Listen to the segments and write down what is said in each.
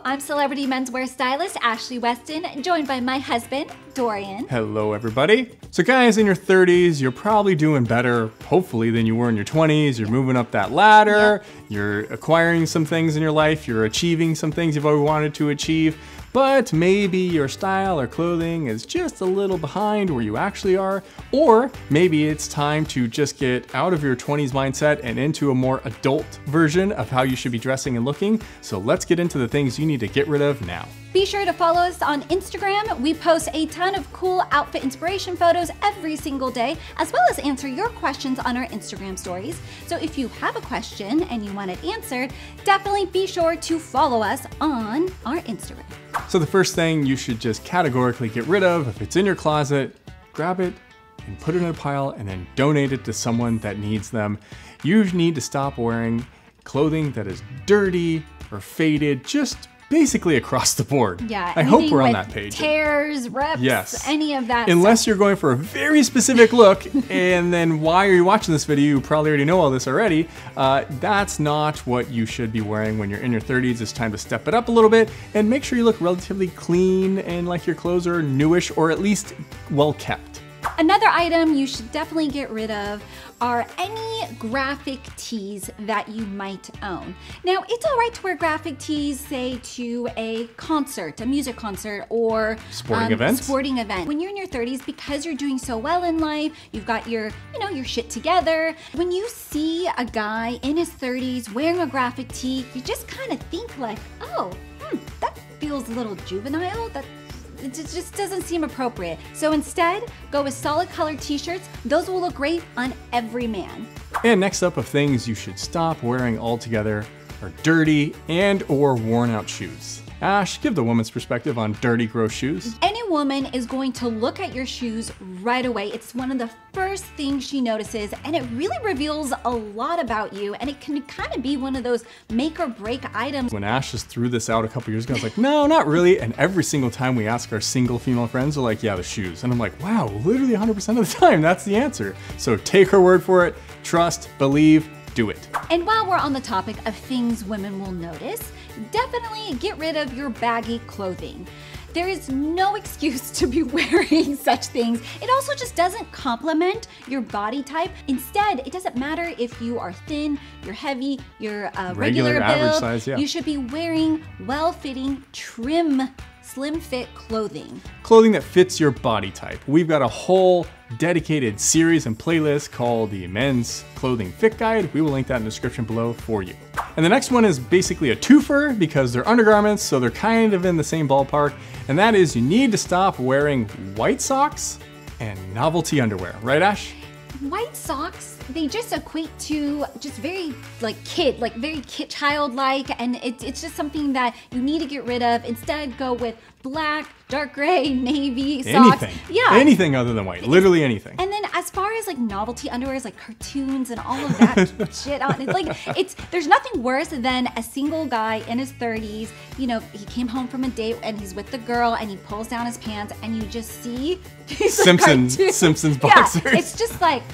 I'm celebrity menswear stylist Ashley Weston, joined by my husband, Dorian. Hello, everybody. So guys, in your 30s, you're probably doing better, hopefully, than you were in your 20s. You're moving up that ladder. You're acquiring some things in your life. You're achieving some things you've always wanted to achieve. But maybe your style or clothing is just a little behind where you actually are. Or maybe it's time to just get out of your 20s mindset and into a more adult version of how you should be dressing and looking. So let's get into the things you need to get rid of now. Be sure to follow us on Instagram. We post a ton of cool outfit inspiration photos every single day, as well as answer your questions on our Instagram stories. So if you have a question and you want it answered, definitely be sure to follow us on our Instagram. So the first thing you should just categorically get rid of, if it's in your closet, grab it and put it in a pile and then donate it to someone that needs them. You need to stop wearing clothing that is dirty or faded, just basically across the board. Yeah, I hope we're on that page. Tears, rips, yes, any of that Unless stuff. You're going for a very specific look, and then why are you watching this video? You probably already know all this already. That's not what you should be wearing when you're in your 30s. It's time to step it up a little bit and make sure you look relatively clean and like your clothes are newish or at least well kept. Another item you should definitely get rid of are any graphic tees that you might own. Now, it's all right to wear graphic tees, say to a concert, a music concert, or sporting event. When you're in your 30s, because you're doing so well in life, you've got your, your shit together. When you see a guy in his 30s wearing a graphic tee, you just kind of think like, oh, that feels a little juvenile. It just doesn't seem appropriate. So instead, go with solid colored t-shirts. Those will look great on every man. And next up of things you should stop wearing altogether are dirty and or worn out shoes. Ash, give the woman's perspective on dirty, gross shoes. Any woman is going to look at your shoes right away. It's one of the first things she notices, and it really reveals a lot about you, and it can kind of be one of those make or break items. When Ash just threw this out a couple years ago, I was like, no, not really. And every single time we ask our single female friends, they're like, yeah, the shoes. And I'm like, wow, literally 100% of the time, that's the answer. So take her word for it, trust, believe, do it. And while we're on the topic of things women will notice, definitely get rid of your baggy clothing. There is no excuse to be wearing such things. It also just doesn't complement your body type. Instead, it doesn't matter if you are thin, you're heavy, you're regular build. Average size, yeah. You should be wearing well-fitting, trim, slim fit clothing. Clothing that fits your body type. We've got a whole dedicated series and playlist called the Men's Clothing Fit Guide. We will link that in the description below for you. And the next one is basically a twofer because they're undergarments, so they're kind of in the same ballpark. And that is you need to stop wearing white socks and novelty underwear. Right, Ash? White socks, they just equate to just very very childlike, and it's just something that you need to get rid of. Instead, go with black, dark gray, navy socks. Anything. Yeah. Anything other than white. Literally anything. And then as far as like novelty underwear, like cartoons and all of that shit on it's there's nothing worse than a single guy in his 30s, he came home from a date and he's with the girl and he pulls down his pants and you just see Simpsons boxers. Yeah, it's just like,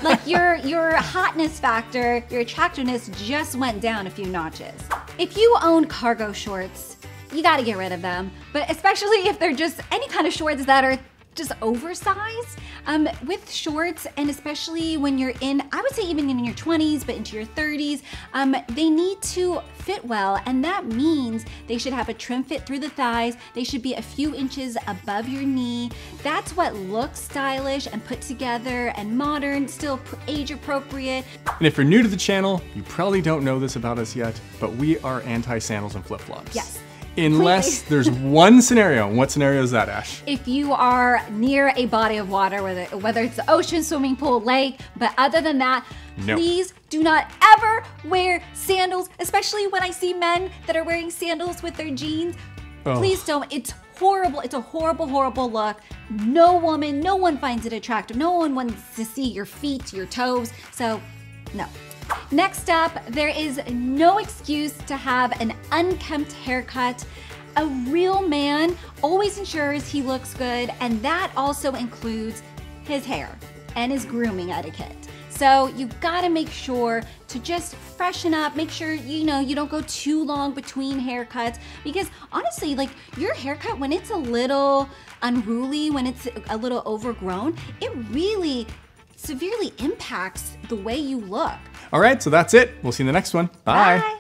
like your hotness factor, your attractiveness just went down a few notches. If you own cargo shorts, you gotta get rid of them, but especially if they're just any kind of shorts that are just oversized. With shorts, and especially when you're in, I would say even in your 20s, but into your 30s, they need to fit well, and that means they should have a trim fit through the thighs. They should be a few inches above your knee. That's what looks stylish and put together and modern, still age appropriate. And if you're new to the channel, you probably don't know this about us yet, but we are anti-sandals and flip-flops. Yes. Unless there's one scenario. And what scenario is that, Ash? If you are near a body of water, whether it's the ocean, swimming pool, lake, but other than that, no. Please do not ever wear sandals, especially when I see men that are wearing sandals with their jeans. Oh. Please don't. It's horrible. It's a horrible, horrible look. No one finds it attractive. No one wants to see your feet, your toes. So, no. Next up, there is no excuse to have an unkempt haircut. A real man always ensures he looks good, and that also includes his hair and his grooming etiquette. So you gotta make sure to just freshen up, make sure, you know, you don't go too long between haircuts, because honestly, like your haircut, when it's a little unruly, when it's a little overgrown, it really severely impacts the way you look. All right, so that's it. We'll see you in the next one. Bye. Bye.